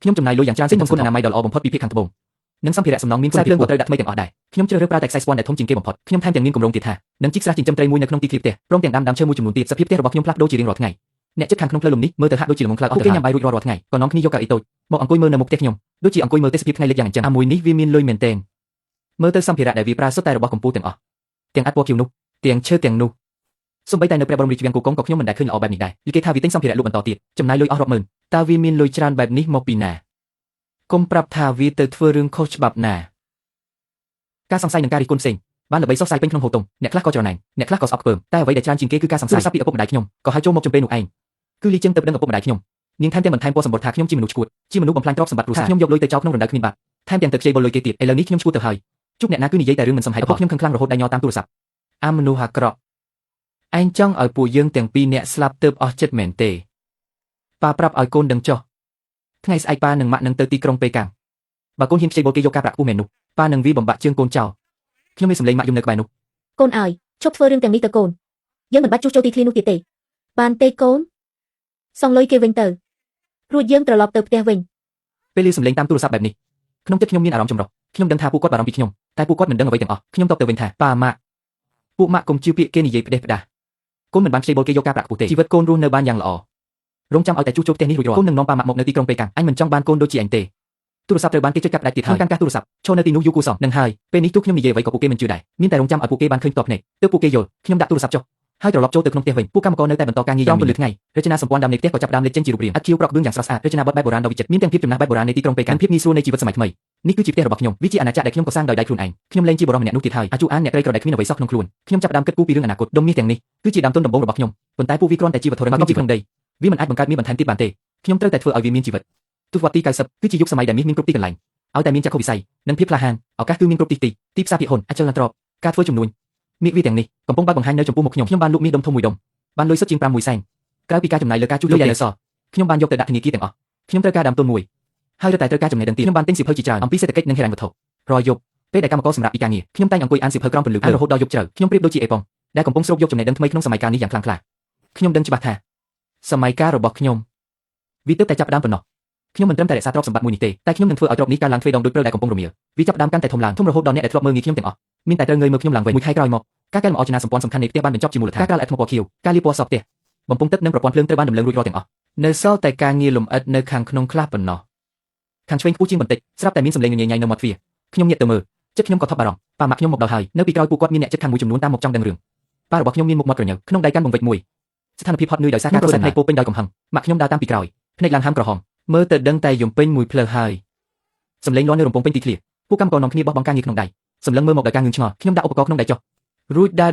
ខ្ញុំចំណាយលុយយ៉ាងច្រើនទិញបង្គន់អនាម័យដ៏ល្អបំផុតពីភាគខាងត្បូងនិងសម្ភារៈសំណង់មានគុណភាពខ្ពស់ត្រូវដាក់ថ្មីទាំងអស់ដែរខ្ញុំជ្រើសរើសប្រើតែខ្សែស្ពាន់ដែលធំជាងគេបំផុតខ្ញុំថែមទាំងមានគម្រោងទៀតថានឹងជីកស្រះចិញ្ចឹមត្រីមួយនៅក្នុងទីធ្លាផ្ទះព្រមទាំងដាំឈើមួយចំនួនទៀតសភាពផ្ទះរបស់ខ្ញុំផ្លាស់ប្ដូរជារៀងរាល់ថ្ងៃអ្នកជិតខាងក្នុងផ្លូវលំនេះមើលទៅហាក់ដូចជាល្ងងខ្លៅអស់ទៅហើយពួកគេញ៉ាំបាយរួចរាល់ថ្ងៃក៏នាំគ្នាយកកៅអីតូចមកអង្គុយមើលនៅមុខផ្ទះខ្ញុំដូចជាអង្គុយមើលទេសភាពថ្ងៃលិចយ៉ាងអញ្ចឹងមួយនេះវាមានលុយមែនទែនមើលទៅសម្ភារៈដែលវាប្រើសុទ្ធតែរបស់កម្ពុជាទាំងអស់ទាំងអាត់ពណ៌ខៀវនោះទាំងឈើទាំងនោះសូម្បីតែនៅព្រះបរមរាជវាំងគូកុងក៏ខ្ញុំមិនដែលឃើញល្អបែបនេះដែរនិយាយថាវាទិញសម្ភារៈលក់បន្តទៀតចំណាយលុយអស់រាប់ម៉ឺនតើវាមានលុយច្រើនបែបនេះមកពីណាកុំប្រាប់ថាវាទៅធ្វើរឿងខុសច្បាប់ណាការសង្ស័យនឹងការរិះគន់ផ្សេងបានល្បីសុសសាយពេញក្នុងហូតុងអ្នកខ្លះក៏ច្រណែនអ្នកខ្លះក៏ស្អប់ខ្ពើមតែអ្វីដែលច្រើនជាងគេគឺការសង្ស័យពីឪពុកម្ដាយខ្ញុំក៏ហៅចូលមកចំពេលនោះឯងគឺលីចឹងទៅដឹងឪពុកម្ដាយខ្ញុំនាងថែមទាំងបន្ថែមពណ៌សម្បត្តិថាខ្ញុំជាមនុស្សឈួតជាមនុស្សបំផ្លាញទ្រព្យសម្បត្តិគ្រួសារខ្ញុំយកលុយទៅចោលក្នុងរណ្ដៅគ្មានបាត់ថែមទាំងទៅខ្ចីបុលលុយគេទៀតឥឡូវនេះខ្ញុំឈួតទៅហើយជួបអ្នកណាគឺនិយាយតែរឿងមិនសមហេតុផលខ្ញុំខឹងខ្លាំងរហូតដៃញ័រតាមទូរស័ព្ទអាមនុស្សអាក្រក់ឯងចង់ឲ្យពួកយើងទាំងពីរអ្នកស្លាប់ទៅអស់ចិត្តមែនទេប៉ាប្រាប់ឲ្យកូនដឹងចុះថ្ងៃស្អែកប៉ានឹងម៉ាក់នឹងទៅទីក្រុងប៉េកាំងបើកូនហ៊ានខ្ចីបុលគេយកការប្រាក់ខ្ពស់មែននោះប៉ានឹងវាបំបាក់ជើងកូនចោលខ្ញុំមានសម្លេងម៉ាក់យំនៅក្បែរនោះកូនអើយឈប់ធ្វើរឿងទាំងនេះទៅកូនយើងមិនបាច់ជួសជុលទីធ្លានោះទៀតទេបានទេកូនសងលុយគេវិញទៅរួចយើងត្រឡប់ទៅផ្ទះវិញពេលឮសម្លេងតាមទូរស័ព្ទបែបនេះក្នុងចិត្តខ្ញុំមានអារម្មណ៍ចម្រុះខ្ញុំដឹងថាពួកគាត់បារម្ភពីខ្ញុំតែពួកគាត់មិនដឹងអ្វីទាំងអស់ខ្ញុំតបទៅវិញថាប៉ាម៉ាក់ពួកម៉ាក់កុំជឿពាក្យគេនិយាយផ្ដេសផ្ដាសកូនមិនបានខ្ចីបុលគេយកការប្រាក់ខ្ពស់ទេជីវិតកូនរស់នៅបានយ៉ាងល្អរងចាំឲ្យតែជួសជុលផ្ទះនេះរួចរាល់កូននឹងនាំប៉ាម៉ាក់មកនៅទីក្រុងប៉េកាំងអញមិនចង់បានកូនដូចជាអញទេទូរស័ព្ទត្រូវបានគេចុចកាត់ផ្ដាច់ទៀតហើយកាន់កាសទូរស័ព្ទឈរនៅទីនោះយូរគូសោះនឹងហើយពេលនេះទោះខ្ញុំនិយាយអ្វីក៏ពួកគេមិនជឿដែរមានតែរងចាំឲ្យពួកគេបានឃើញតបភ្នែកទើបពួកគេយល់ខ្ញុំដាក់ទូរស័ព្ទចុះហើយត្រឡប់ចូលទៅក្នុងផ្ទះវិញពួកកម្មករនៅតែបន្តការងារយ៉ាងពលឺថ្ងៃរចនាសម្ព័ន្ធដើមនៃផ្ទះក៏ចាប់ផ្ដើមលេចចេញជារូបរាងឥដ្ឋខៀវប្រក់គ្រឿងយ៉ាងស្រស់ស្អាតរចនាបថបែបបុរាណដ៏វិចិត្រមានទាំងភាពចំណាស់បែបបុរាណនៃទីក្រុងប៉េកាំងភាពងាយស្រួលនៃជីវិតសម័យថ្មីនេះគឺជាផ្ទះរបស់ខ្ញុំវាជាអាណាចក្រដែលខ្ញុំកសាងដោយដៃខ្លួនឯងខ្ញុំលែងជាបុរសម្នាក់នោះទៀតហើយអាជូអានអ្នកក្រីក្រដែលគ្មានអ្វីសោះក្នុងខ្លួនខ្ញុំចាប់ផ្ដើមគិតគូរពីរឿងអនាគតដុំមាសទាំងនេះគឺជាដើមទុនដំបូងរបស់ខ្ញុំប៉ុន្តែពួកវាគ្រាន់តែជាវត្ថុរឹងមាំក្នុងដីវាមិនអាចបង្កើតមាសបន្ថែមទៀតបានទេខ្ញុំត្រូវតែធ្វើឲ្យវាមានជីវិតទសវត្សរ៍ទី90គឺជាយុគសម័យដែលមាសមានគ្រប់ទីកន្លែងឲ្យតែមានចក្ខុវិស័យនិងភាពក្លាហានឱកាសគឺមានគ្រប់ទីផ្សារភាគហ៊ុនអចលនទ្រព្យការធ្វើជំនួញមាសវាទាំងនេះកំពុងបើកបង្ហាញនៅចំពោះមុខខ្ញុំបានលក់មាសដុំធំមួយដុំបានលុយសុទ្ធជាង6សែនក្រៅពីការចំណាយលើការជួសជុលយ៉ាងនៅសល់ខ្ញុំបានយកទៅដាក់ធនាគារទាំងអស់ខ្ញុំត្រូវការដើមទុនមួយហើយត្រូវតែត្រូវការចំណេះដឹងទៀតខ្ញុំបានទិញសៀវភៅជាច្រើនអំពីសេដ្ឋកិច្ចនិងហិរញ្ញវត្ថុរាល់យប់ពេលដែលកម្មករសម្រាប់ពីការងារខ្ញុំតែងអង្គុយអានសៀវភៅក្រោមពន្លឺភ្លើងរហូតដល់យប់ជ្រៅខ្ញុំប្រៀបដូចជាអេប៉ុងដែលកំពុងស្រូបយកចំណេះដឹងថ្មីក្នុងសម័យកាលនេះយ៉ាងខ្លាំងក្លាខ្ញុំដឹងច្បាស់ថាសម័យកាលរបស់ខ្ញុំវាទើបតែចាប់ផ្ដើមប៉ុណ្ណោះខ្ញុំមិនត្រឹមតែរក្សាទ្រព្យសម្បត្តិមួយនេះទេតែខ្ញុំនឹងធ្វើឲ្យទ្រព្យនេះកើនឡើងទ្វេដងដូចព្រើដែលកំពុងរមៀលវាចាប់ផ្ដើមកាន់តែធំឡើងធំរហូតដល់អ្នកដែលធ្លាប់មើលងាយខ្ញុំទាំងអស់មានតែត្រូវងើយមើលខ្ញុំឡើងវិញមួយខែក្រោយមកការកែលម្អចនាសម្ព័ន្ធសំខាន់នៃផ្ទះបានបញ្ចប់ជាមូលដ្ឋានការកាលអថ្មពណ៌ខៀវការលាបពណ៌សផ្ទះបំពង់ទឹកនិងប្រព័ន្ធភ្លើងត្រូវបានដំឡើងរួចរាល់ទាំងអស់នៅសល់តែការងារលម្អិតនៅខាងក្នុងខ្លះប៉ុណ្ណោះខាងឆ្វេងខ្ពស់ជាងបន្តិចស្រាប់តែមានសម្លេងញញៃនៅមាត់ទ្វារខ្ញុំញាក់ទៅមើលចិត្តខ្ញុំក៏ថប់បារម្ភប៉ាម៉ាក់ខ្ញុំមកដល់ហើយនៅពីក្រោយពួកគាត់មានអ្នកជិតខាងមួយចំនួនតាមមកចង់ដឹងរឿងប៉ារបស់ខ្ញុំមានមុខមាត់ក្រញើក្នុងដៃកាន់បង្វិចមួយស្ថានភាពហត់នឿយដោយសារការប្រសិទ្ធផ្នែកពោពេញដោយកំហឹងម៉ាក់ខ្ញុំដើរតាមពីក្រោយភ្នែកឡើងហាមក្រហមមើលទៅដឹងតែយំពេញមួយផ្លូវហើយសម្លេងលាន់នៅរំពងពេញទីធ្លាពួកកម្មករនាំគ្នាបោះបង់ការងារក្នុងដៃសម្លឹងមើលមកដោយការងឿងឆ្ងល់ខ្ញុំដាក់ឧបករណ៍ក្នុងដៃចុះរួចដើរ